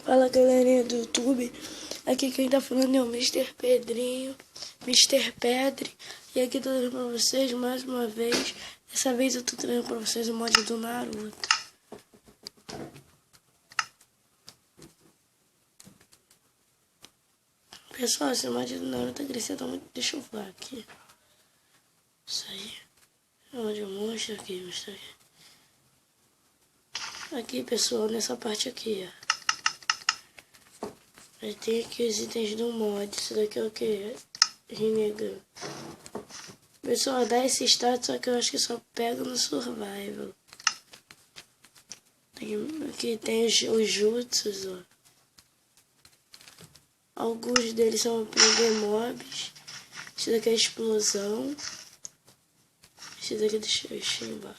Fala galerinha do YouTube, aqui quem tá falando é o Mr. Pedrinho, Mr. Pedre, e aqui tô trazendo pra vocês mais uma vez. Dessa vez eu tô trazendo pra vocês o mod do Naruto. Pessoal, esse mod do Naruto acrescenta muito. Deixa eu voar aqui. Isso aí. Onde eu mostro aqui, mostro aqui. Aqui pessoal, nessa parte aqui, ó. Aí tem aqui os itens do mod. Isso daqui é o que? Rinnegan. Pessoal, dá esse status, só que eu acho que só pega no survival. Aqui tem os jutsus, ó. Alguns deles são prender mobs. Esse daqui é explosão. Esse daqui deixa eu chimbar.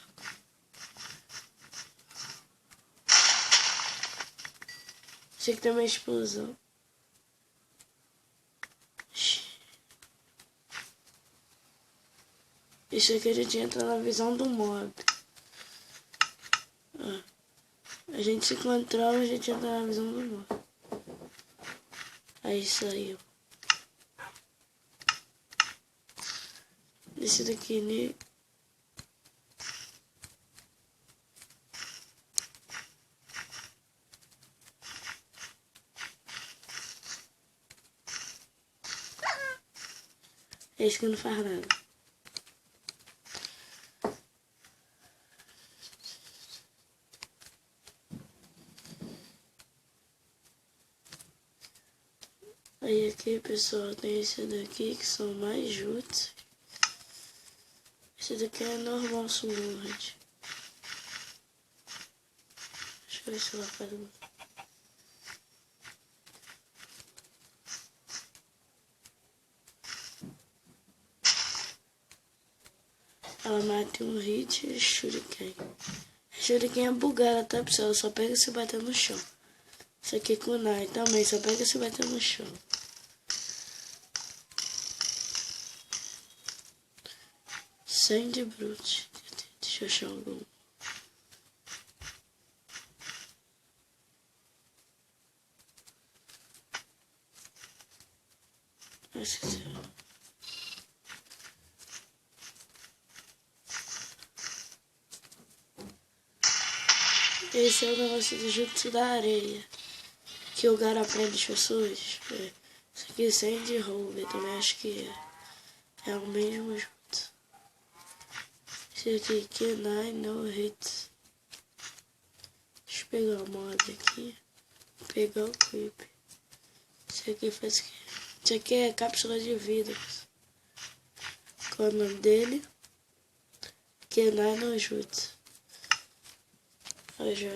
Esse aqui também é explosão. Esse aqui a gente entra na visão do mob. A gente se controla, a gente entra na visão do mob. Aí saiu. Esse daqui, né? Esse que não faz nada. Aí aqui, pessoal, tem esse daqui que são mais jutsus. Esse daqui é normal Sword. Deixa eu ver se ela faz um. Ela mata um hit e shuriken. A shuriken é bugada, tá, pessoal? Ela só pega se bater no chão. Isso aqui com o Nai também, só pega se bater no chão. Sangue Brute. Deixa eu achar algum. Esse é o negócio do jutsu da areia. Que o cara aprende as pessoas. Isso aqui é Sandy Rover, também acho que é o mesmo jutsu. Esse aqui, Kenai no Hits. Deixa eu pegar o mod aqui. Vou pegar o Creep. Esse aqui faz que. Isso aqui é cápsula de vida. Qual é o nome dele? Kenai no Jutsu. Eu já.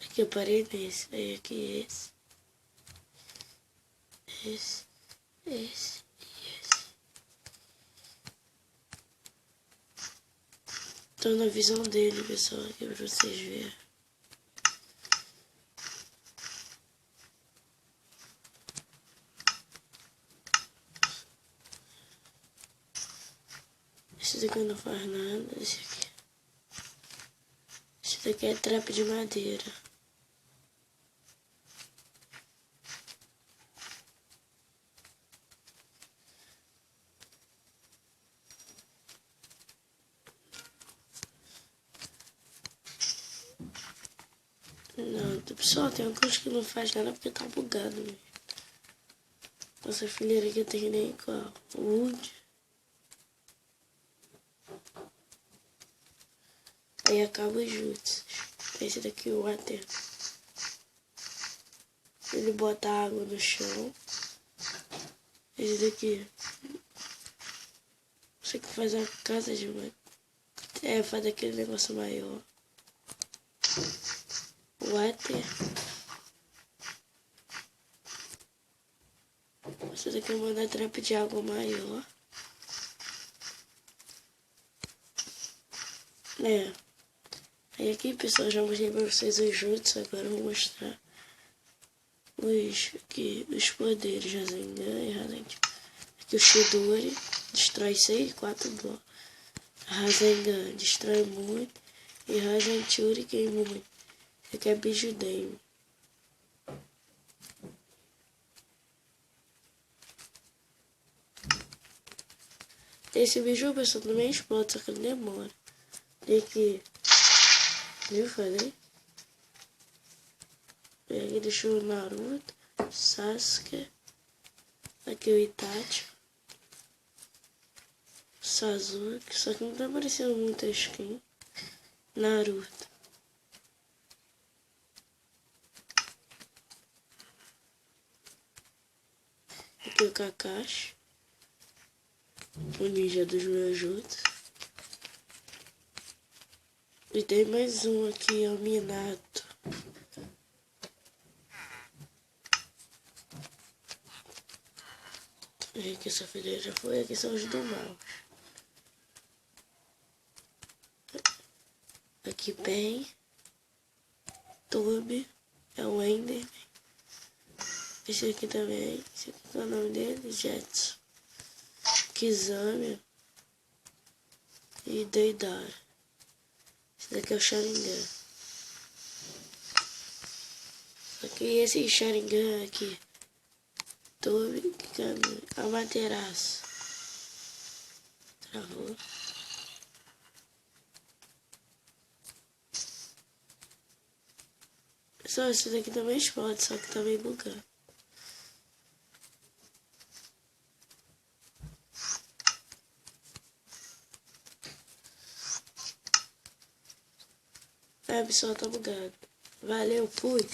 Aqui eu parei nesse. Aí aqui esse. Esse e esse. Tô na visão dele, pessoal, aqui pra vocês verem. Esse daqui não faz nada, esse aqui. Esse daqui é trap de madeira. Não, pessoal, tem alguns que não faz nada porque tá bugado mesmo. Nossa fileira aqui tem nem qual. Wood. Aí acaba os jutsus. Esse daqui, o water. Ele bota água no chão. Esse daqui. Você que faz a casa de banho. Faz aquele negócio maior. Water. Esse daqui manda trap de água maior. Aí aqui, pessoal, já mostrei pra vocês os jutsus. Agora eu vou mostrar os poderes. Rasengan e Rasengan. Aqui o Chidori destrói 4 blocos. Rasengan destrói muito. E Rasen Shuriken muito. Esse aqui é Bijudame. Esse biju, pessoal, também explode, só que ele demora. Tem que... Viu, falei? Ele deixou o Naruto, Sasuke. Aqui o Itachi. Sasuke. Só que não tá aparecendo muita skin. Naruto. Aqui o Kakashi. O ninja dos meus juntos. E tem mais um aqui, é o Minato. E aqui essa fileira já foi, aqui são os do mal. Aqui bem. Toby. É o Enderman. Esse aqui também. Esse aqui é o nome dele, Jetson. Kizami. E Deidara. Esse daqui é o Sharingan. Aqui esse Sharingan aqui. Toby, Amaterasu. Travou. Pessoal, esse daqui também explode, só que tá meio bugado. Pessoal, tá bugado. Valeu, fui.